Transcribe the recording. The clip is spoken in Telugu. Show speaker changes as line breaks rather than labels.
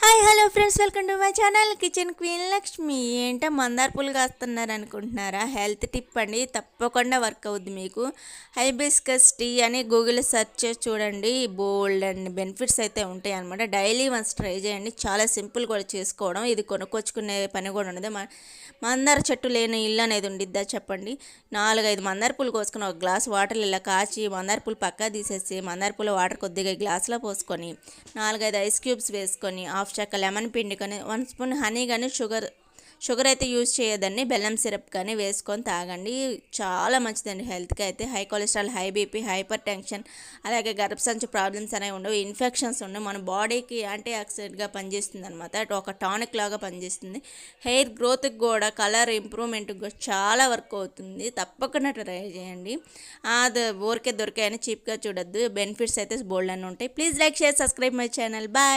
Hi hello friends, welcome to my channel kitchen queen Lakshmi. ఏంటో మందార పూలు కాస్తున్నారు అనుకుంటున్నారా? హెల్త్ టిప్ అండి, తప్పకుండా వర్క్ అవుద్ది మీకు. హైబిస్కస్ టీ అని గూగుల్లో సెర్చ్ చేసి చూడండి, బోల్డ్ అండ్ బెనిఫిట్స్ అయితే ఉంటాయి అనమాట. డైలీ వన్స్ ట్రై చేయండి, చాలా సింపుల్ కూడా చేసుకోవడం. ఇది కొనుక్కొచ్చుకునే పని కూడా ఉండదు. మందార చెట్టు లేని ఇల్లు అనేది ఉండిద్దా చెప్పండి? 4-5 మందార పూలు కోసుకొని ఒక గ్లాస్ వాటర్ ఇలా కాచి మందార పూలు పక్కా తీసేసి మందార పూల వాటర్ కొద్దిగా గ్లాస్లో పోసుకొని 4-5 ఐస్ క్యూబ్స్ వేసుకొని హాఫ్ చెక్క లెమన్ పిండుకొని 1 స్పూన్ హనీ కానీ షుగర్ అయితే యూజ్ చేయదండి, బెల్లం సిరప్ కానీ వేసుకొని తాగండి. చాలా మంచిదండి హెల్త్కి. అయితే high cholesterol, high BP, hyper tension, అలాగే గర్భసంచి ప్రాబ్లమ్స్ అనేవి ఉండవు, ఇన్ఫెక్షన్స్ ఉండవు. మన బాడీకి యాంటీ ఆక్సిడెంట్గా పనిచేస్తుంది అనమాట, ఒక టానిక్ లాగా పనిచేస్తుంది. హెయిర్ గ్రోత్కి కూడా, కలర్ ఇంప్రూవ్మెంట్కి కూడా చాలా వర్క్ అవుతుంది. తప్పకుండా ట్రై చేయండి. అది ఊరికే దొరికాయని చీప్గా చూడొద్దు, బెనిఫిట్స్ అయితే బోల్డ్ అని ఉంటాయి. Please like, share, subscribe my channel. Bye.